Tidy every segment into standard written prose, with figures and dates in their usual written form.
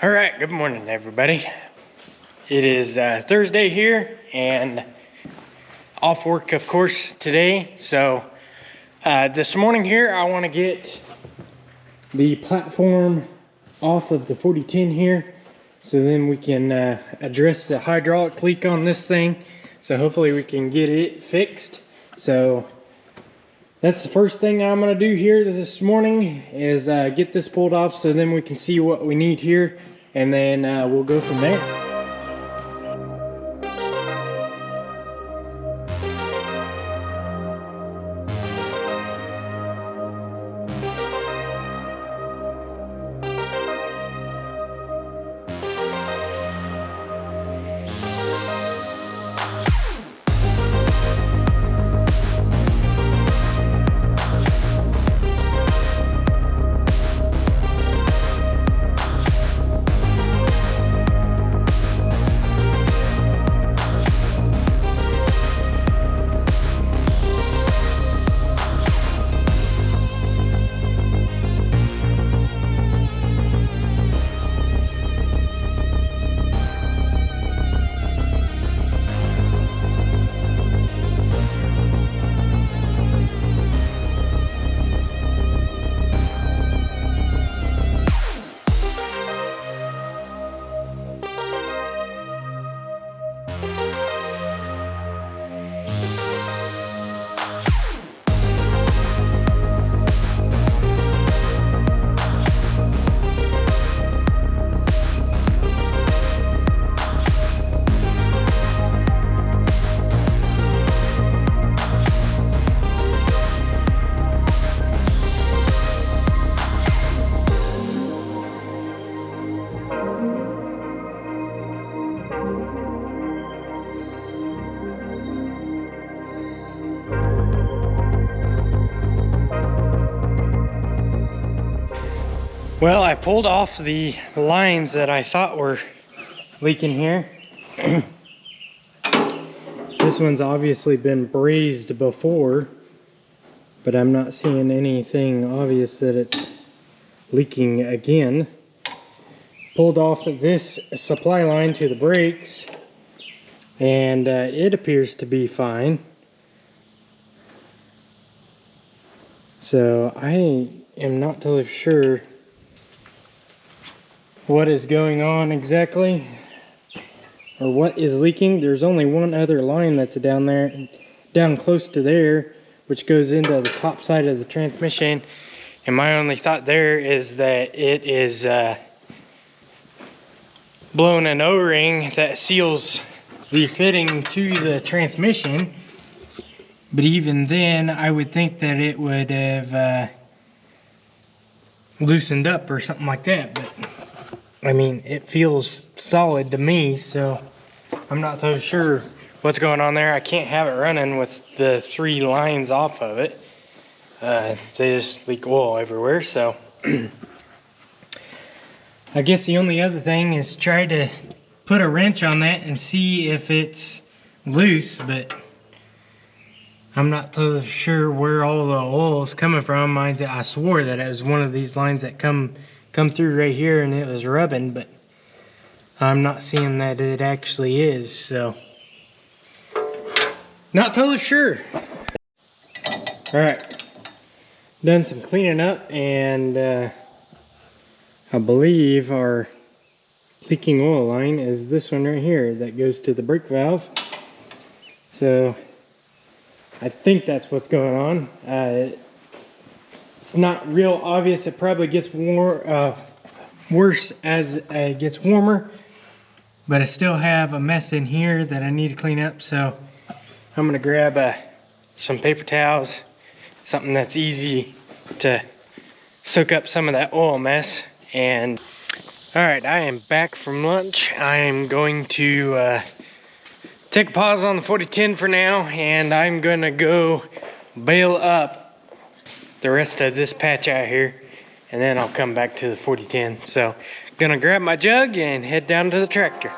All right, good morning, everybody. It is Thursday here and off work, of course, today. So this morning here, I want to get the platform off of the 4010 here, so then we can address the hydraulic leak on this thing. So hopefully we can get it fixed. So that's the first thing I'm going to do here this morning is get this pulled off, so then we can see what we need here, and then we'll go from there. Well, I pulled off the lines that I thought were leaking here. This one's obviously been brazed before, but I'm not seeing anything obvious that it's leaking again. Pulled off this supply line to the brakes, and it appears to be fine. So I am not totally sure what is going on exactly, or what is leaking. There's only one other line that's down there, down close to there, which goes into the top side of the transmission, and my only thought there is that it is blowing an O-ring that seals the fitting to the transmission. But even then, I would think that it would have loosened up or something like that, but I mean, it feels solid to me, so I'm not so sure what's going on there. I can't have it running with the 3 lines off of it. They just leak oil everywhere, so I guess the only other thing is try to put a wrench on that and see if it's loose, but I'm not totally sure where all the oil is coming from. I swore that it was one of these lines that come through right here and it was rubbing, but I'm not seeing that it actually is, so not totally sure. All right, done some cleaning up, and I believe our leaking oil line is this one right here that goes to the brake valve. So I think that's what's going on. It's not real obvious. It probably gets worse as it gets warmer, but I still have a mess in here that I need to clean up. So I'm gonna grab some paper towels, something that's easy to soak up some of that oil mess. And all right, I am back from lunch. I am going to take a pause on the 4010 for now, and I'm gonna go bale up the rest of this patch out here, and then I'll come back to the 4010. So gonna grab my jug and head down to the tractor.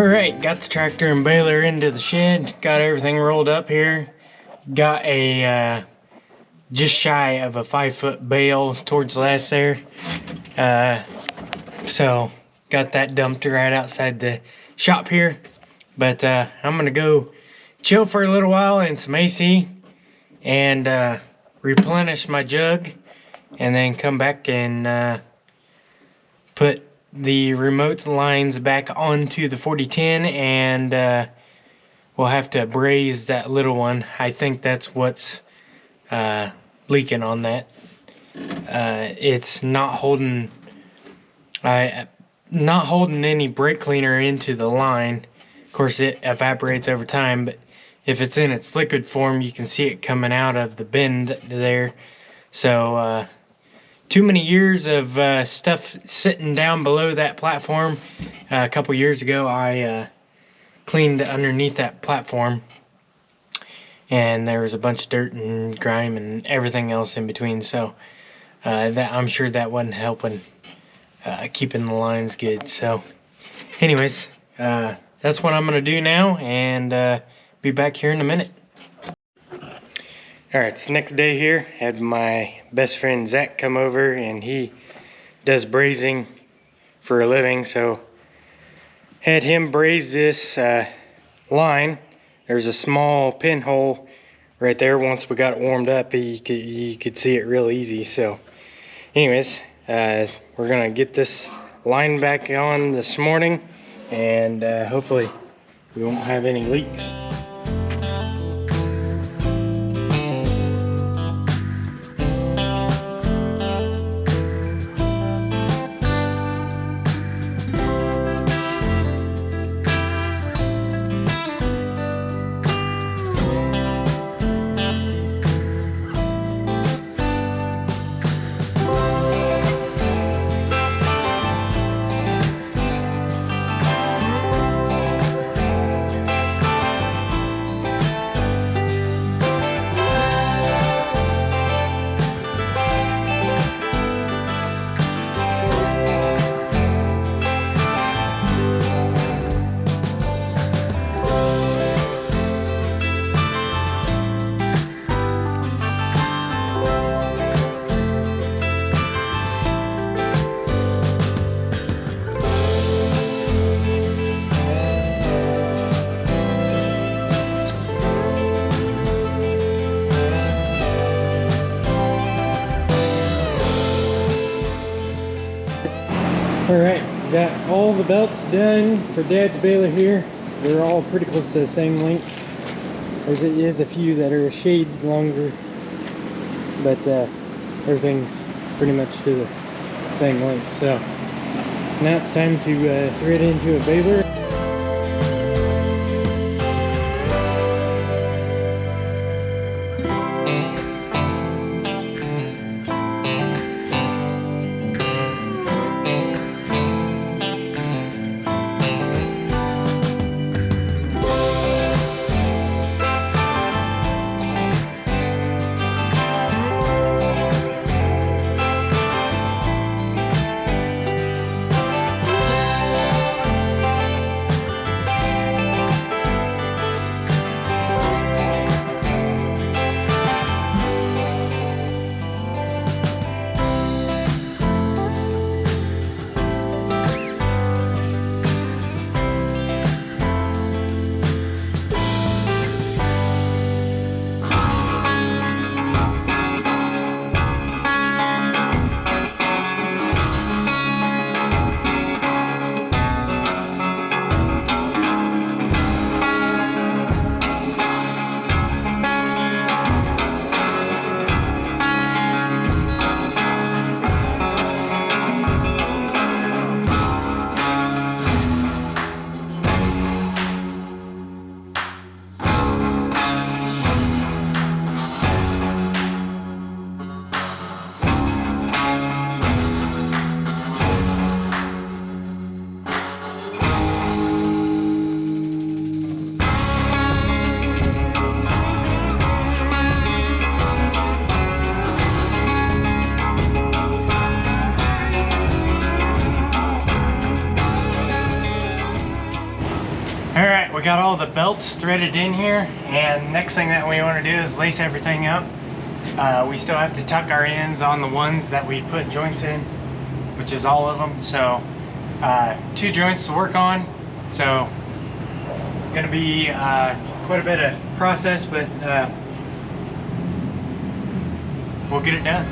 Alright, got the tractor and baler into the shed, got everything rolled up here, got a just shy of a 5-foot bale towards the last there, so got that dumped right outside the shop here. But I'm gonna go chill for a little while in some AC and replenish my jug, and then come back and put the remote lines back onto the 4010, and we'll have to braze that little one. I think that's what's leaking on that. It's not holding any brake cleaner into the line. Of course, it evaporates over time, but if it's in its liquid form, you can see it coming out of the bend there. So too many years of stuff sitting down below that platform. A couple years ago, I cleaned underneath that platform, and there was a bunch of dirt and grime and everything else in between. So that, I'm sure that wasn't helping keeping the lines good. So anyways, that's what I'm gonna do now, and be back here in a minute. Alright, it's the next day here. Had my best friend Zach come over, and he does brazing for a living, so had him braze this line. There's a small pinhole right there. Once we got it warmed up, you could see it real easy. So anyways, we're gonna get this line back on this morning, and hopefully we won't have any leaks. Alright, got all the belts done for Dad's baler here. They're all pretty close to the same length. There is a few that are a shade longer, but everything's pretty much to the same length. So now it's time to thread into a baler. All right, we got all the belts threaded in here, and next thing that we want to do is lace everything up. We still have to tuck our ends on the ones that we put joints in, which is all of them. So 2 joints to work on. So gonna be quite a bit of process, but we'll get it done.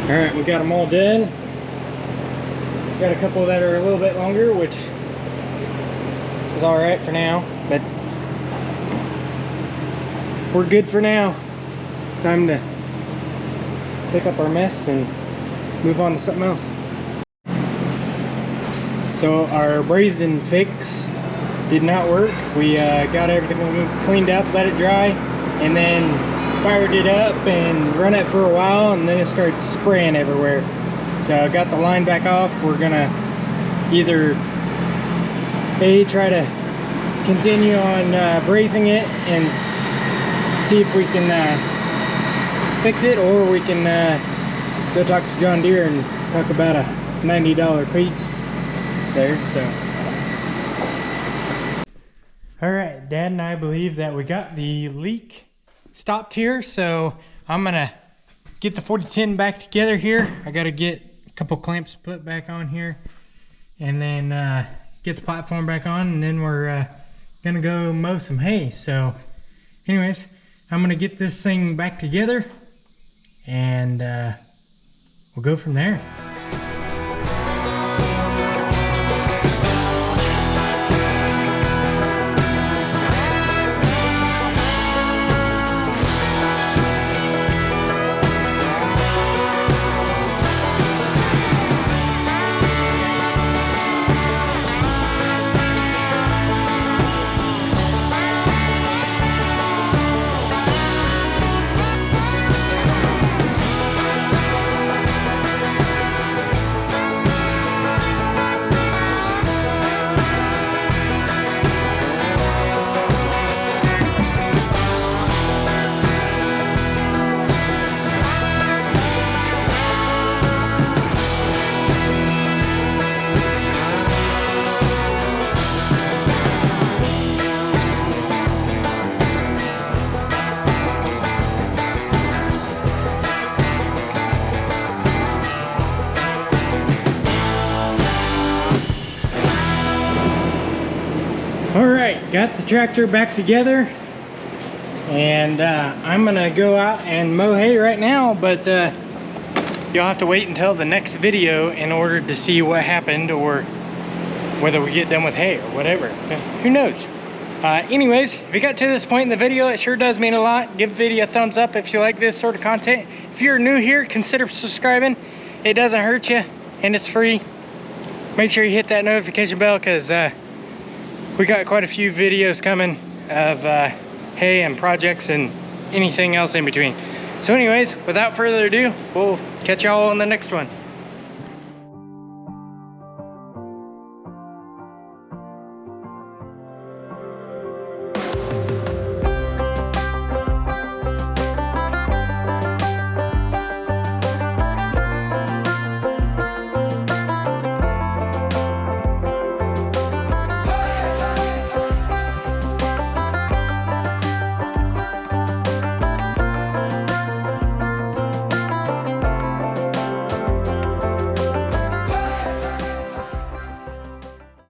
All right, we got them all done. Got a couple that are a little bit longer, which is all right for now, but we're good for now. It's time to pick up our mess and move on to something else. So our brazing fix did not work. We got everything cleaned up, let it dry, and then fired it up and run it for a while, and then it started spraying everywhere. So I got the line back off. We're gonna either try to continue on brazing it and see if we can fix it, or we can go talk to John Deere and talk about a $90 piece there. So all right, Dad and I believe that we got the leak stopped here, so I'm gonna get the 4010 back together here. I gotta get a couple clamps put back on here, and then get the platform back on, and then we're gonna go mow some hay. So anyways, I'm gonna get this thing back together, and we'll go from there. Alright, got the tractor back together, and I'm gonna go out and mow hay right now, but you'll have to wait until the next video in order to see what happened, or whether we get done with hay or whatever. Who knows? Anyways, if you got to this point in the video, it sure does mean a lot. Give the video a thumbs up if you like this sort of content. If you're new here, consider subscribing. It doesn't hurt you and it's free. Make sure you hit that notification bell because we got quite a few videos coming of hay and projects and anything else in between. So anyways, without further ado, we'll catch y'all on the next one.